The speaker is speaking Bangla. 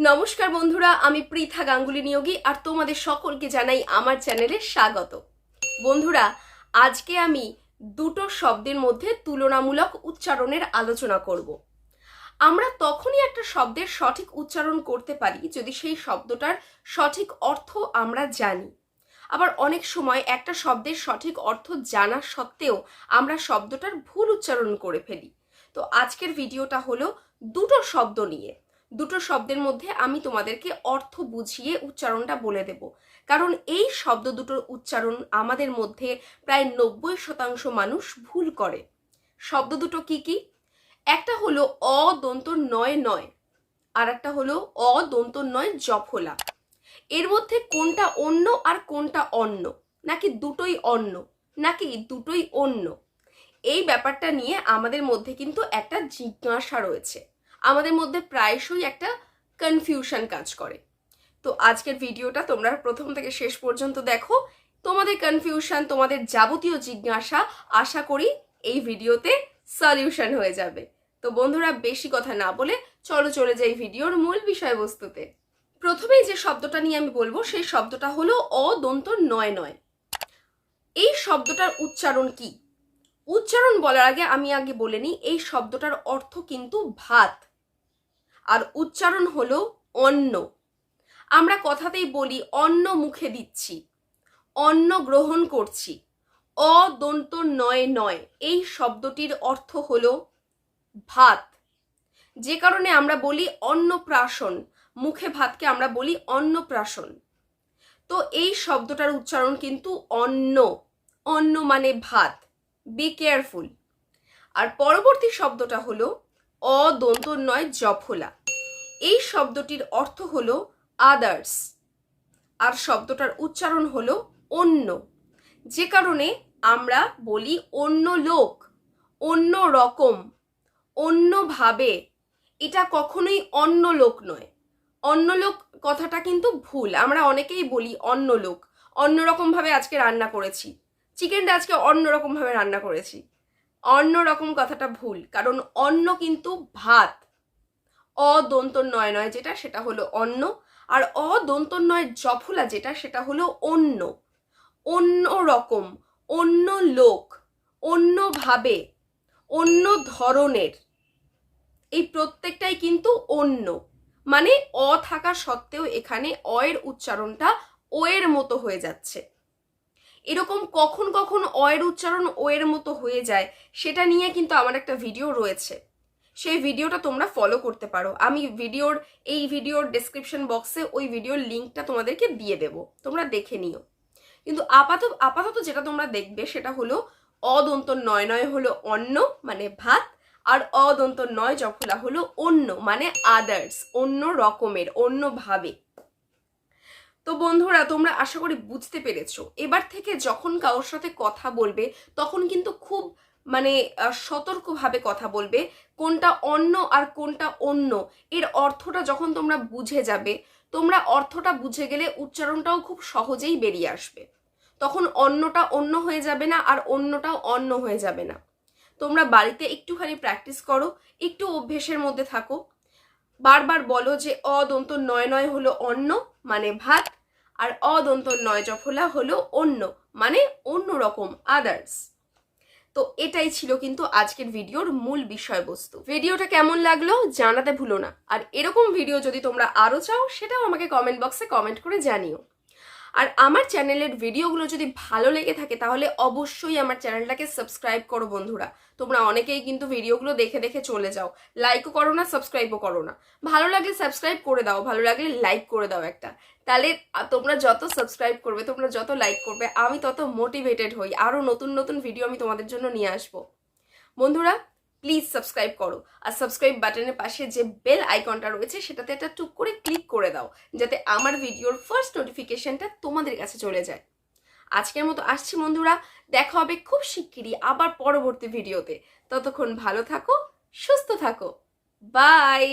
নমস্কার বন্ধুরা, আমি পৃথা গাঙ্গুলি নিয়োগী আর তোমাদের সকলকে জানাই আমার চ্যানেলে স্বাগত। বন্ধুরা, আজকে আমি দুটো শব্দের মধ্যে তুলনামূলক উচ্চারণের আলোচনা করব। আমরা তখনই একটা শব্দের সঠিক উচ্চারণ করতে পারি যদি সেই শব্দটার সঠিক অর্থ আমরা জানি। আবার অনেক সময় একটা শব্দের সঠিক অর্থ জানা সত্ত্বেও আমরা শব্দটার ভুল উচ্চারণ করে ফেলি। তো আজকের ভিডিওটা হলো দুটো শব্দ নিয়ে। দুটো শব্দের মধ্যে আমি তোমাদেরকে অর্থ বুঝিয়ে উচ্চারণটা বলে দেব, কারণ এই শব্দ দুটোর উচ্চারণ আমাদের মধ্যে প্রায় 90% মানুষ ভুল করে। শব্দ দুটো কি কি? একটা হলো অ দন্ত নয় নয়, আর একটা হলো অ দন্ত নয় জফলা। এর মধ্যে কোনটা অন্য আর কোনটা অন্য, নাকি দুটোই অন্য, নাকি দুটোই অন্য, এই ব্যাপারটা নিয়ে আমাদের মধ্যে কিন্তু একটা জিজ্ঞাসা রয়েছে। আমাদের মধ্যে প্রায়শই একটা কনফিউশন কাজ করে। তো আজকের ভিডিওটা তোমরা প্রথম থেকে শেষ পর্যন্ত দেখো। তোমাদের কনফিউশন, তোমাদের যাবতীয় জিজ্ঞাসা আশা করি এই ভিডিওতে সলিউশন হয়ে যাবে। তো বন্ধুরা, বেশি কথা না বলে চলে যাই ভিডিওর মূল বিষয়বস্তুতে। প্রথমেই যে শব্দটা নিয়ে আমি বলবো সেই শব্দটা হলো অ দন্ত নয় নয়। এই শব্দটার উচ্চারণ কি? উচ্চারণ বলার আগে আমি বলে নিই, এই শব্দটার অর্থ কিন্তু ভাত, আর উচ্চারণ হলো অন্ন। আমরা কথাতেই বলি অন্ন মুখে দিচ্ছি, অন্ন গ্রহণ করছি। অ দন্ত নয় নয় এই শব্দটির অর্থ হলো ভাত, যে কারণে আমরা বলি অন্নপ্রাশন। মুখে ভাতকে আমরা বলি অন্নপ্রাশন। তো এই শব্দটার উচ্চারণ কিন্তু অন্ন, অন্ন মানে ভাত। Be careful. আর পরবর্তী শব্দটা হলো অ দন্ত নয় জফলা। এই শব্দটির অর্থ হলো আদার্স, আর শব্দটার উচ্চারণ হলো অন্য, যে কারণে আমরা বলি অন্য লোক, অন্য রকম, অন্যভাবে। এটা কখনোই অন্য লোক নয়। অন্য লোক কথাটা কিন্তু ভুল। আমরা অনেকেই বলি অন্য লোক, অন্যরকম ভাবে আজকে রান্না করেছি, চিকেনটা আজকে অন্যরকম ভাবে রান্না করেছি। অন্য রকম কথাটা ভুল, কারণ অন্ন কিন্তু ভাত। অ দন্ত নয় নয় যেটা, সেটা হলো অন্ন, আর অ দন্ত নয় জফলা যেটা, সেটা হলো অন্য। অন্য রকম, অন্য লোক, অন্যভাবে, অন্য ধরনের, এই প্রত্যেকটাই কিন্তু অন্য। মানে অ থাকা সত্ত্বেও এখানে অ এর উচ্চারণটা ও এর মতো হয়ে যাচ্ছে। এরকম কখন কখন অ এর উচ্চারণ ও এর মতো হয়ে যায় সেটা নিয়ে কিন্তু আমার একটা ভিডিও রয়েছে। সেই ভিডিওটা তোমরা ফলো করতে পারো। আমি এই ভিডিওর ডেসক্রিপশন বক্সে ওই ভিডিওর লিঙ্কটা তোমাদেরকে দিয়ে দেব, তোমরা দেখে নিও। কিন্তু আপাতত যেটা তোমরা দেখবে সেটা হলো অ দন্ত নয় নয় হলো অন্ন মানে ভাত, আর অ দন্ত নয় জফলা হলো অন্য মানে আদার্স, অন্য রকমের, অন্যভাবে। তো বন্ধুরা, তোমরা আশা করি বুঝতে পেরেছো। এবার থেকে যখন কারোর সাথে কথা বলবে তখন কিন্তু খুব সতর্কভাবে কথা বলবে। কোনটা অন্য আর কোনটা অন্য এর অর্থটা যখন তোমরা বুঝে যাবে, তোমরা অর্থটা বুঝে গেলে উচ্চারণটাও খুব সহজেই বেরিয়ে আসবে। তখন অন্যটা অন্য হয়ে যাবে না, আর অন্যটাও অন্য হয়ে যাবে না। তোমরা বাড়িতে একটুখানি প্র্যাকটিস করো, একটু অভ্যেসের মধ্যে থাকো। বারবার বলো যে অ দন্ত নয় নয় হলো অন্ন মানে ভাত, আর অ দন্ত নয় জফলা হলো অন্য মানে অন্য রকম, আদার্স। তো এটাই ছিল কিন্তু আজকের ভিডিওর মূল বিষয়বস্তু। ভিডিওটা কেমন লাগলো জানাতে ভুলো না, আর এরকম ভিডিও যদি তোমরা আরো চাও সেটাও আমাকে কমেন্ট বক্সে কমেন্ট করে জানিও। আর আমার চ্যানেলের ভিডিওগুলো যদি ভালো লেগে থাকে তাহলে অবশ্যই আমার চ্যানেলটাকে সাবস্ক্রাইব করো বন্ধুরা। তোমরা অনেকেই কিন্তু ভিডিওগুলো দেখে দেখে চলে যাও, লাইকও করো না, সাবস্ক্রাইবও করো না। ভালো লাগলে সাবস্ক্রাইব করে দাও, ভালো লাগলে লাইক করে দাও একটা। তাহলে তোমরা যত সাবস্ক্রাইব করবে, তোমরা যত লাইক করবে, আমি তত মোটিভেটেড হই, আরও নতুন নতুন ভিডিও আমি তোমাদের জন্য নিয়ে আসবো। বন্ধুরা, প্লিজ সাবস্ক্রাইব করো, আর সাবস্ক্রাইব বাটনের পাশে যে বেল আইকনটা রয়েছে সেটাতে একটা টুক করে ক্লিক করে দাও, যাতে আমার ভিডিওর ফার্স্ট নোটিফিকেশনটা তোমাদের কাছে চলে যায়। আজকের মতো আসছি বন্ধুরা, দেখা হবে খুব শিগগিরই আবার পরবর্তী ভিডিওতে। ততক্ষণ ভালো থাকো, সুস্থ থাকো, বাই।